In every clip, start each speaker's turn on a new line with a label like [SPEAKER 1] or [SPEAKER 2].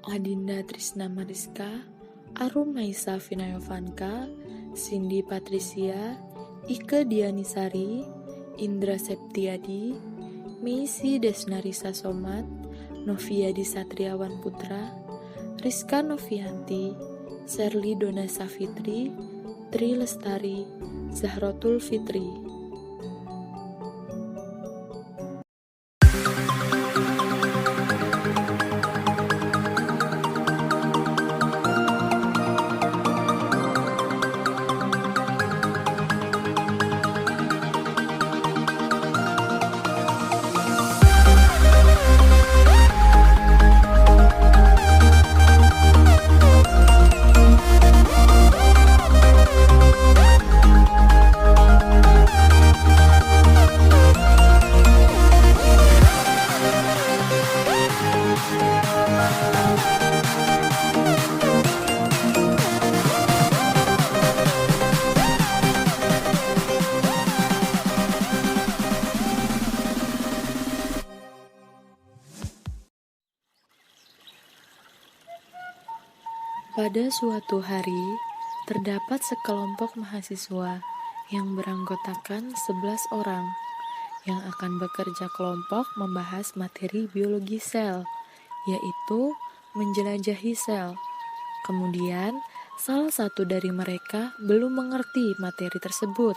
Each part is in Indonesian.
[SPEAKER 1] Adinda Trisna Mariska, Arum Maisa Vinayovanka, Cindy Patricia, Ike Dianisari, Indra Septiadi, Meisi Desnarisa Somat, Noviadi Satriawan Putra, Rizka Novianti, Sherly Dona Safitri, Tri Lestari, Zahrotul Fitri. Pada suatu hari, terdapat sekelompok mahasiswa yang beranggotakan 11 orang yang akan bekerja kelompok membahas materi biologi sel, yaitu menjelajahi sel. Kemudian, salah satu dari mereka belum mengerti materi tersebut,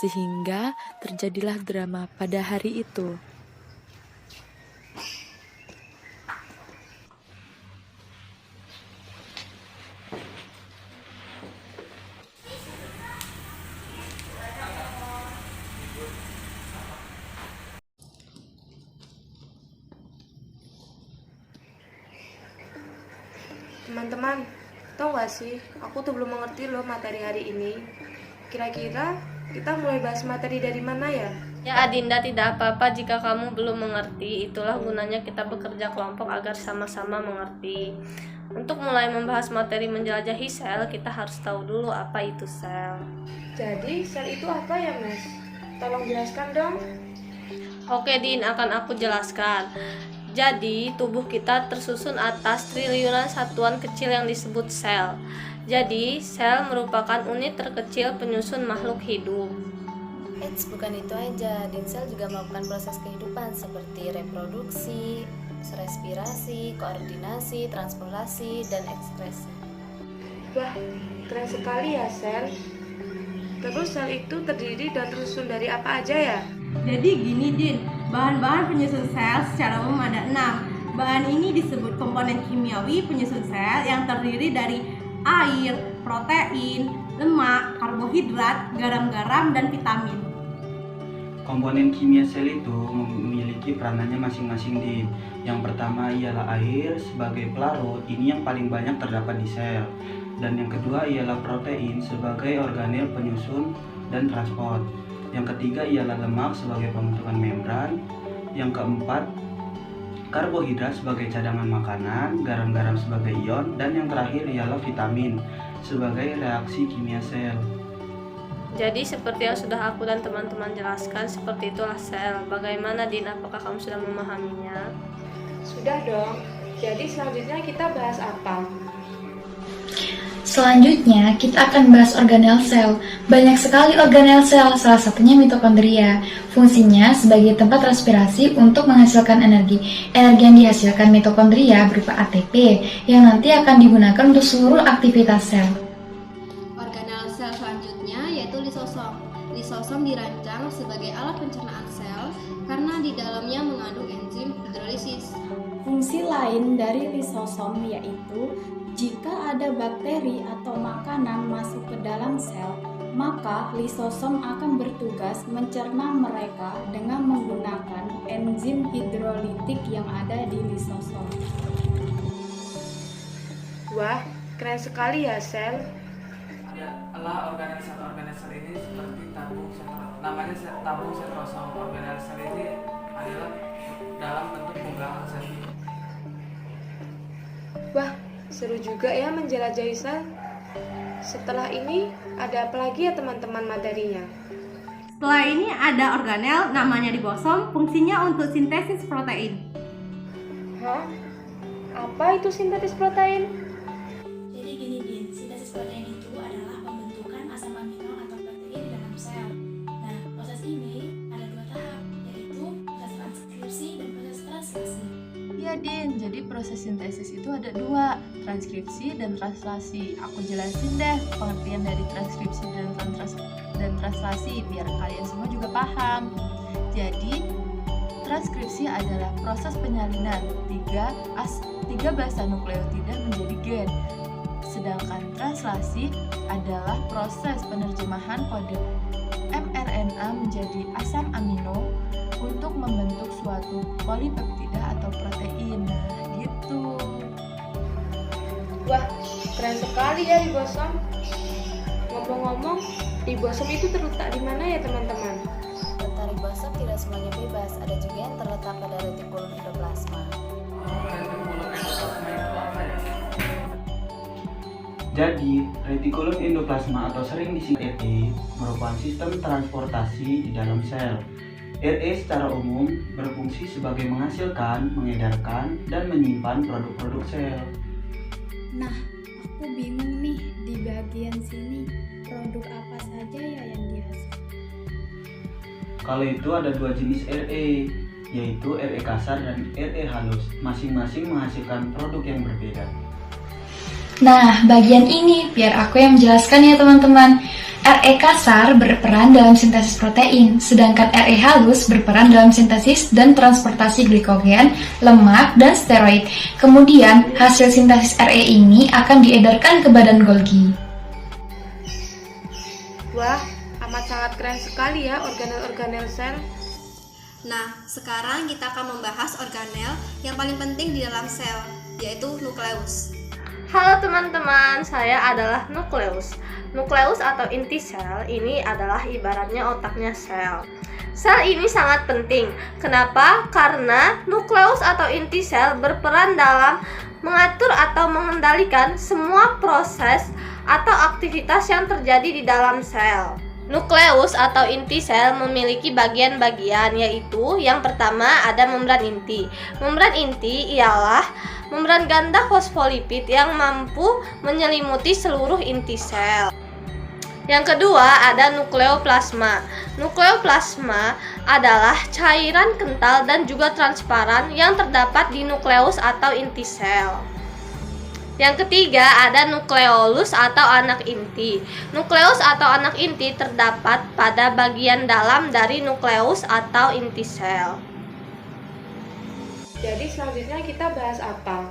[SPEAKER 1] sehingga terjadilah drama pada hari itu.
[SPEAKER 2] Teman-teman, tau gak sih, aku tuh belum mengerti loh materi hari ini. Kira-kira kita mulai bahas materi dari mana ya?
[SPEAKER 3] Ya Adinda, tidak apa-apa jika kamu belum mengerti. Itulah gunanya kita bekerja kelompok agar sama-sama mengerti. Untuk mulai membahas materi menjelajahi sel, kita harus tahu dulu apa itu sel.
[SPEAKER 2] Jadi, sel itu apa ya, Mas? Tolong jelaskan dong.
[SPEAKER 3] Oke Din, akan aku jelaskan. Jadi, tubuh kita tersusun atas triliunan satuan kecil yang disebut sel. Jadi, sel merupakan unit terkecil penyusun makhluk hidup.
[SPEAKER 4] Eits, bukan itu aja. Din, sel juga melakukan proses kehidupan seperti reproduksi, respirasi, koordinasi, transportasi, dan ekskresi.
[SPEAKER 2] Wah, keren sekali ya sel. Terus sel itu terdiri dan tersusun dari apa aja ya?
[SPEAKER 5] Jadi gini Din, bahan-bahan penyusun sel secara umum ada 6. Bahan ini disebut komponen kimiawi penyusun sel yang terdiri dari air, protein, lemak, karbohidrat, garam-garam, dan vitamin.
[SPEAKER 6] Komponen kimia sel itu memiliki peranannya masing-masing Din. Yang pertama ialah air sebagai pelarut, ini yang paling banyak terdapat di sel. Dan yang kedua ialah protein sebagai organel penyusun dan transport. Yang ketiga ialah lemak sebagai pembentukan membran. Yang keempat, karbohidrat sebagai cadangan makanan, garam-garam sebagai ion, dan yang terakhir ialah vitamin sebagai reaksi kimia sel.
[SPEAKER 3] Jadi seperti yang sudah aku dan teman-teman jelaskan, seperti itulah sel. Bagaimana Din, apakah kamu sudah memahaminya?
[SPEAKER 2] Sudah dong. Jadi selanjutnya kita bahas apa?
[SPEAKER 7] Selanjutnya, kita akan bahas organel sel. Banyak sekali organel sel, salah satunya mitokondria. Fungsinya sebagai tempat respirasi untuk menghasilkan energi. Energi yang dihasilkan mitokondria berupa ATP, yang nanti akan digunakan untuk seluruh aktivitas sel.
[SPEAKER 8] Organel sel selanjutnya yaitu lisosom. Lisosom dirancang sebagai alat pencernaan sel karena di dalamnya mengandung enzim hidrolisis.
[SPEAKER 9] Fungsi lain dari lisosom yaitu jika ada bakteri atau makanan masuk ke dalam sel, maka lisosom akan bertugas mencerna mereka dengan menggunakan enzim hidrolitik yang ada di lisosom.
[SPEAKER 2] Wah, keren sekali ya sel.
[SPEAKER 10] Adalah organel sel ini seperti tabung setrosom. Organel sel ini adalah dalam bentuk unggahan sel.
[SPEAKER 2] Wah, seru juga ya menjelajahi sel. Setelah ini ada apa lagi ya teman-teman materinya?
[SPEAKER 5] Setelah ini ada organel namanya ribosom, fungsinya untuk sintesis protein.
[SPEAKER 2] Hah? Apa itu sintetis protein?
[SPEAKER 9] Jadi gini Din, sintesis protein itu adalah pembentukan asam amino atau protein di dalam sel. Nah, proses ini ada 2 tahap, yaitu proses transkripsi dan proses translasi.
[SPEAKER 1] Iya Din, jadi proses sintesis itu ada 2, transkripsi dan translasi. Aku jelasin deh pengertian dari transkripsi dan translasi biar kalian semua juga paham. Jadi, transkripsi adalah proses penyalinan 3 basa nukleotida menjadi gen. Sedangkan translasi adalah proses penerjemahan kode mRNA menjadi asam amino untuk membentuk suatu polipeptida atau protein. Nah, gitu.
[SPEAKER 2] Wah, keren sekali ya ribosom. Ngomong-ngomong, ribosom itu terletak di mana ya teman-teman?
[SPEAKER 4] Letak ribosom tidak semuanya bebas, ada juga yang terletak pada retikulum endoplasma.
[SPEAKER 6] Jadi, retikulum endoplasma atau sering disingkat RE merupakan sistem transportasi di dalam sel. RE secara umum berfungsi sebagai menghasilkan, mengedarkan, dan menyimpan produk-produk sel.
[SPEAKER 9] Nah, aku bingung nih, di bagian sini produk apa saja ya yang dihasilkan?
[SPEAKER 6] Kalau itu ada 2 jenis RE, yaitu RE kasar dan RE halus, masing-masing menghasilkan produk yang berbeda.
[SPEAKER 7] Nah, bagian ini biar aku yang menjelaskan ya teman-teman. RE kasar berperan dalam sintesis protein, sedangkan RE halus berperan dalam sintesis dan transportasi glikogen, lemak, dan steroid. Kemudian, hasil sintesis RE ini akan diedarkan ke badan Golgi.
[SPEAKER 2] Wah, amat sangat keren sekali ya organel-organel sel.
[SPEAKER 8] Nah, sekarang kita akan membahas organel yang paling penting di dalam sel, yaitu nukleus.
[SPEAKER 3] Halo teman-teman, saya adalah nukleus. Nukleus atau inti sel ini adalah ibaratnya otaknya sel. Sel ini sangat penting. Kenapa? Karena nukleus atau inti sel berperan dalam mengatur atau mengendalikan semua proses atau aktivitas yang terjadi di dalam sel. Nukleus atau inti sel memiliki bagian-bagian, yaitu yang pertama ada membran inti. Membran inti ialah membran ganda fosfolipid yang mampu menyelimuti seluruh inti sel. Yang kedua ada nukleoplasma. Nukleoplasma adalah cairan kental dan juga transparan yang terdapat di nukleus atau inti sel. Yang ketiga ada nukleolus atau anak inti. Nukleus atau anak inti terdapat pada bagian dalam dari nukleus atau inti sel.
[SPEAKER 2] Jadi selanjutnya kita bahas apa?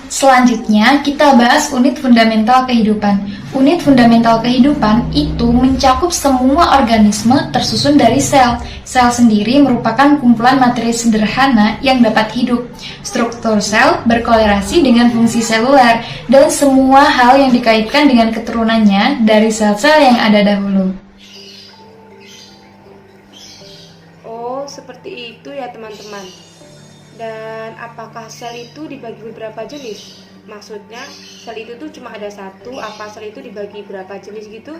[SPEAKER 7] Selanjutnya, kita bahas unit fundamental kehidupan. Unit fundamental kehidupan itu mencakup semua organisme tersusun dari sel. Sel sendiri merupakan kumpulan materi sederhana yang dapat hidup. Struktur sel berkolerasi dengan fungsi seluler dan semua hal yang dikaitkan dengan keturunannya dari sel-sel yang ada dahulu.
[SPEAKER 2] Oh, seperti itu ya teman-teman. Dan apakah sel itu dibagi beberapa jenis? Maksudnya, sel itu tuh cuma ada satu, apa sel itu dibagi berapa jenis gitu?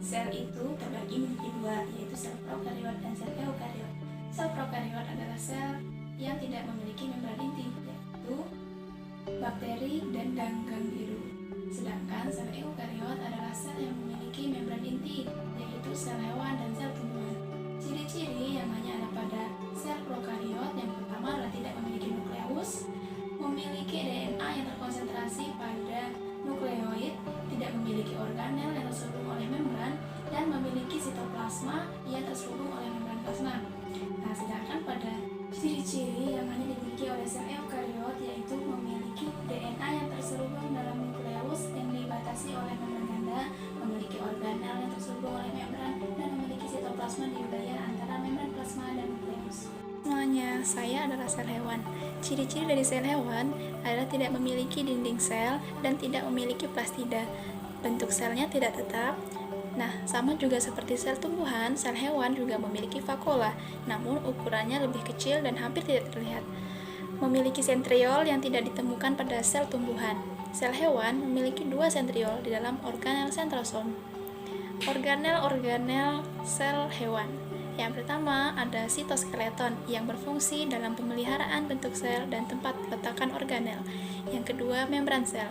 [SPEAKER 9] Sel itu terbagi menjadi 2, yaitu sel prokariot dan sel eukariot. Sel prokariot adalah sel yang tidak memiliki membran inti, yaitu bakteri dan ganggang biru. Sedangkan sel eukariot adalah sel yang memiliki membran inti, yaitu sel hewan dan sel tumbuhan. Ciri-ciri yang hanya ada pada sel prokariot yang pertama adalah tidak memiliki nukleus, memiliki DNA yang terkonsentrasi pada nukleoid, tidak memiliki organel yang terselubung oleh membran, dan memiliki sitoplasma yang terselubung oleh membran plasma. Nah, sedangkan pada ciri-ciri yang hanya dimiliki oleh sel eukariot yaitu memiliki DNA yang terselubung dalam nukleus yang dibatasi oleh membran ganda, memiliki organel yang terselubung oleh membran, dan memiliki sitoplasma di wilayah antara membran plasma dan nukleus. Semuanya, saya adalah sel hewan. Ciri-ciri dari sel hewan adalah tidak memiliki dinding sel dan tidak memiliki plastida. Bentuk selnya tidak tetap. Nah, sama juga seperti sel tumbuhan, sel hewan juga memiliki vakuola, namun ukurannya lebih kecil dan hampir tidak terlihat. Memiliki sentriol yang tidak ditemukan pada sel tumbuhan. Sel hewan memiliki 2 sentriol di dalam organel sentrosom. Organel-organel sel hewan. Yang pertama ada sitoskeleton yang berfungsi dalam pemeliharaan bentuk sel dan tempat
[SPEAKER 11] peletakan organel. Yang kedua, membran sel.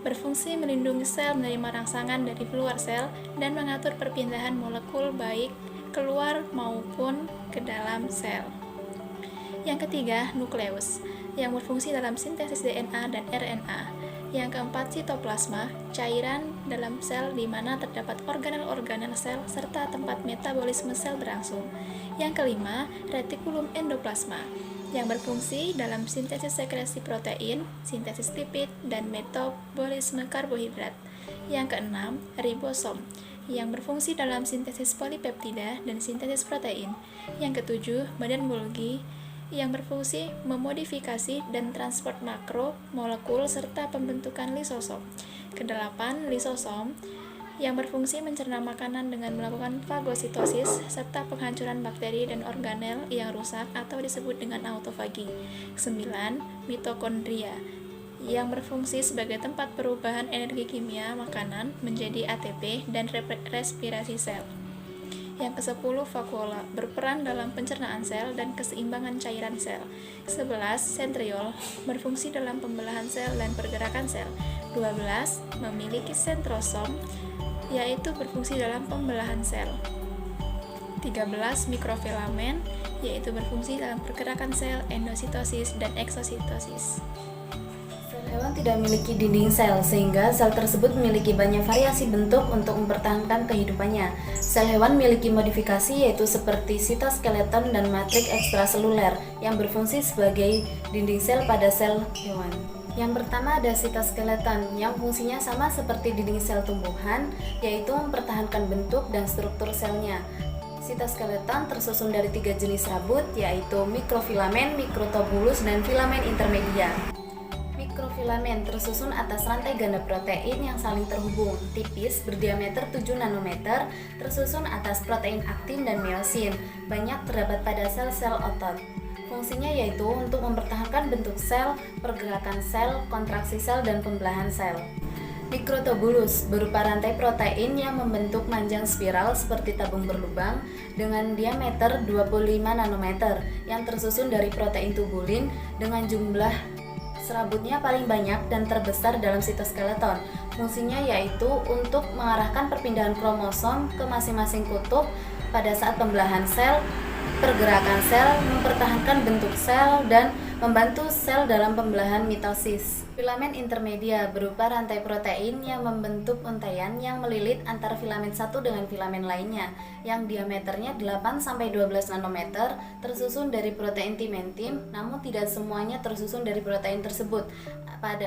[SPEAKER 11] Berfungsi melindungi sel menerima rangsangan dari luar sel dan mengatur perpindahan molekul baik keluar maupun ke dalam sel. Yang ketiga, nukleus, yang berfungsi dalam sintesis DNA dan RNA. Yang keempat, sitoplasma, cairan dalam sel di mana terdapat organel-organel sel serta tempat metabolisme sel berlangsung. Yang kelima, retikulum endoplasma, yang berfungsi dalam sintesis sekresi protein, sintesis lipid, dan metabolisme karbohidrat. Yang keenam, ribosom, yang berfungsi dalam sintesis polipeptida dan sintesis protein. Yang ketujuh, badan Golgi, yang berfungsi memodifikasi dan transport makro, molekul, serta pembentukan lisosom. Kedelapan, lisosom, yang berfungsi mencerna makanan dengan melakukan fagositosis serta penghancuran bakteri dan organel yang rusak atau disebut dengan autofagi. 9. Mitokondria, yang berfungsi sebagai tempat perubahan energi kimia makanan menjadi ATP dan respirasi sel. Yang ke-10, vakuola, berperan dalam pencernaan sel dan keseimbangan cairan sel. 11. Sentriol, berfungsi dalam pembelahan sel dan pergerakan sel. 12. Memiliki sentrosom, yaitu berfungsi dalam pembelahan sel. 13. Mikrofilamen, yaitu berfungsi dalam pergerakan sel, endositosis, dan eksositosis.
[SPEAKER 4] Hewan tidak memiliki dinding sel, sehingga sel tersebut memiliki banyak variasi bentuk untuk mempertahankan kehidupannya. Sel hewan memiliki modifikasi yaitu seperti sitoskeleton dan matrik ekstraseluler yang berfungsi sebagai dinding sel pada sel hewan. Yang pertama ada sitoskeleton yang fungsinya sama seperti dinding sel tumbuhan, yaitu mempertahankan bentuk dan struktur selnya. Sitoskeleton tersusun dari 3 jenis rabut, yaitu mikrofilamen, mikrotubulus, dan filamen intermedia. Mikrofilamen tersusun atas rantai ganda protein yang saling terhubung, tipis, berdiameter 7 nanometer, tersusun atas protein aktin dan miosin. Banyak terdapat pada sel-sel otot. Fungsinya yaitu untuk mempertahankan bentuk sel, pergerakan sel, kontraksi sel, dan pembelahan sel. Mikrotubulus berupa rantai protein yang membentuk manjang spiral seperti tabung berlubang dengan diameter 25 nanometer yang tersusun dari protein tubulin dengan jumlah serabutnya paling banyak dan terbesar dalam sitoskeleton. Fungsinya yaitu untuk mengarahkan perpindahan kromosom ke masing-masing kutub pada saat pembelahan sel, pergerakan sel, mempertahankan bentuk sel, dan membantu sel dalam pembelahan mitosis. Filamen intermedia berupa rantai protein yang membentuk untaian yang melilit antara filamen satu dengan filamen lainnya, yang diameternya 8-12 nanometer, tersusun dari protein timentin, namun tidak semuanya tersusun dari protein tersebut.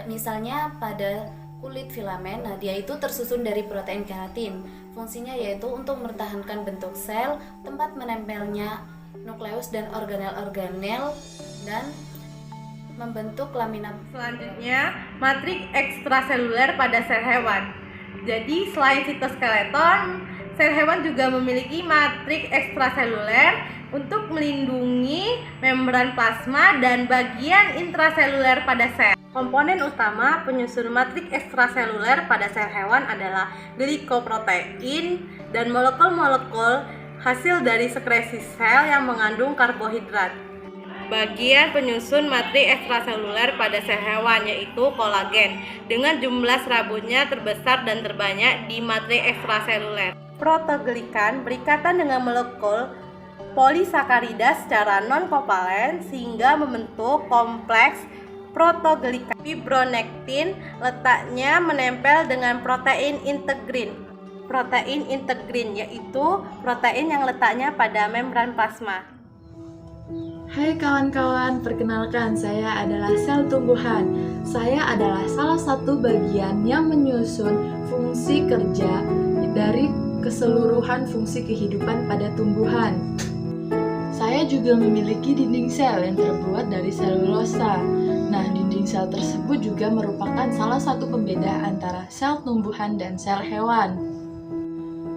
[SPEAKER 4] Misalnya pada kulit filamen, dia itu tersusun dari protein keratin. Fungsinya yaitu untuk mempertahankan bentuk sel, tempat menempelnya nukleus dan organel-organel, dan membentuk lamina.
[SPEAKER 5] Selanjutnya, matrik ekstraseluler pada sel hewan. Jadi, selain sitoskeleton, sel hewan juga memiliki matrik ekstraseluler untuk melindungi membran plasma dan bagian intraseluler pada sel. Komponen utama penyusun matrik ekstraseluler pada sel hewan adalah glikoprotein dan molekul-molekul hasil dari sekresi sel yang mengandung karbohidrat. Bagian penyusun matrik ekstraseluler pada sel hewan yaitu kolagen dengan jumlah serabutnya terbesar dan terbanyak di matrik ekstraseluler. Protoglikan berikatan dengan molekul polisakarida secara non-kovalen sehingga membentuk kompleks protoglikan. Fibronektin letaknya menempel dengan protein integrin. Protein integrin yaitu protein yang letaknya pada membran plasma.
[SPEAKER 1] Hai kawan-kawan, perkenalkan saya adalah sel tumbuhan. Saya adalah salah satu bagian yang menyusun fungsi kerja dari keseluruhan fungsi kehidupan pada tumbuhan. Saya juga memiliki dinding sel yang terbuat dari selulosa. Nah, dinding sel tersebut juga merupakan salah satu pembeda antara sel tumbuhan dan sel hewan.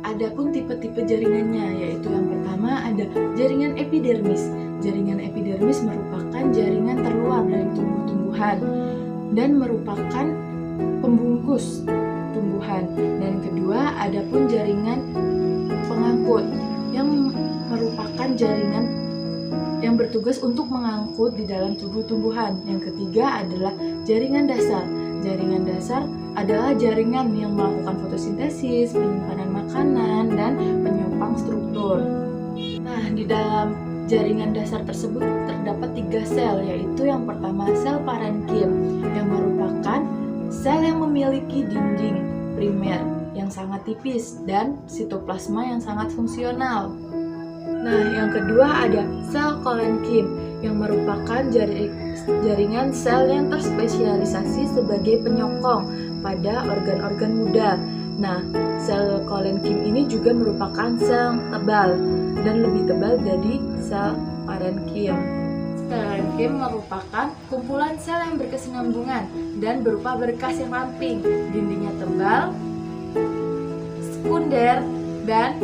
[SPEAKER 1] Adapun tipe-tipe jaringannya, yaitu yang pertama ada jaringan epidermis. Jaringan epidermis merupakan jaringan terluar dari tumbuh-tumbuhan dan merupakan pembungkus tumbuhan. Dan kedua, adapun jaringan pengangkut yang merupakan jaringan yang bertugas untuk mengangkut di dalam tubuh tumbuhan. Yang ketiga adalah jaringan dasar. Jaringan dasar adalah jaringan yang melakukan fotosintesis, penyimpanan makanan, dan penyumbang struktur. Nah, di dalam jaringan dasar tersebut terdapat 3 sel, yaitu yang pertama sel parenkim, yang merupakan sel yang memiliki dinding primer yang sangat tipis dan sitoplasma yang sangat fungsional. Nah, yang kedua ada sel kolenkim yang merupakan jaringan sel yang terspesialisasi sebagai penyokong pada organ-organ muda. Nah, sel kolenkim ini juga merupakan sel tebal dan lebih tebal dari sel parenkim. Sel parenkim merupakan kumpulan sel yang berkesinambungan dan berupa berkas yang ramping, dindingnya tebal, sekunder, dan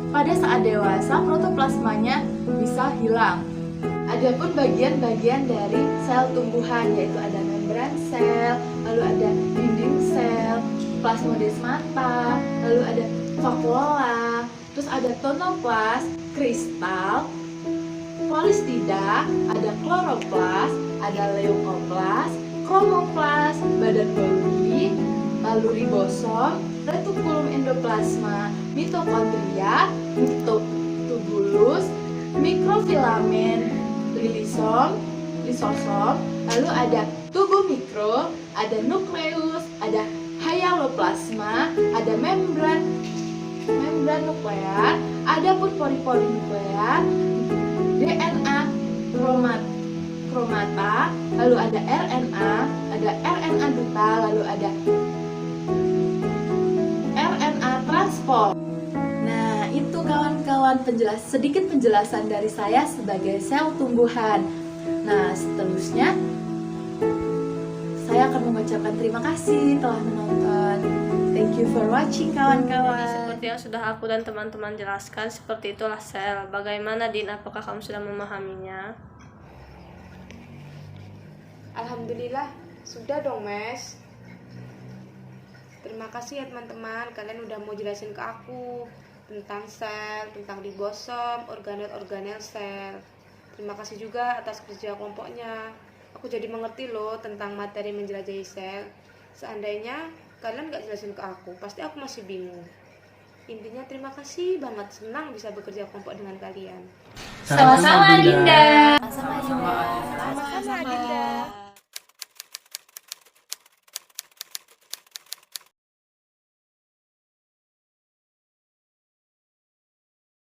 [SPEAKER 1] pada saat dewasa protoplasmanya bisa hilang. Adapun bagian-bagian dari sel tumbuhan yaitu ada membran sel, lalu ada dinding sel, plasmodesmata, lalu ada vakuola, terus ada tonoplas, kristal, polistida, ada kloroplas, ada leukoplas, kromoplas, badan Golgi, lalu ribosom, retikulum endoplasma, mitokondria, tubulus, mikrofilamen, lisosom, lalu ada tubuh mikro, ada nukleus, ada hyaloplasma, ada membran nuklear, ada pun pori-pori nuklear, DNA, kromata, lalu ada RNA duta, lalu ada RNA transport. Nah, itu kawan-kawan sedikit penjelasan dari saya sebagai sel tumbuhan. Nah, seterusnya saya akan mengucapkan terima kasih telah menonton. Thank you for watching kawan-kawan.
[SPEAKER 3] Seperti yang sudah aku dan teman-teman jelaskan, seperti itulah sel. Bagaimana Din, apakah kamu sudah memahaminya?
[SPEAKER 2] Alhamdulillah, sudah dong Mes. Terima kasih ya teman-teman, kalian udah mau jelasin ke aku tentang sel, tentang ribosom, organel sel. Terima kasih juga atas kerja kelompoknya. Aku jadi mengerti loh tentang materi menjelajahi sel. Seandainya kalian gak jelasin ke aku, pasti aku masih bingung. Intinya terima kasih banget, senang bisa bekerja kelompok dengan kalian.
[SPEAKER 7] Sama-sama Dinda.
[SPEAKER 2] Sama-sama Dinda.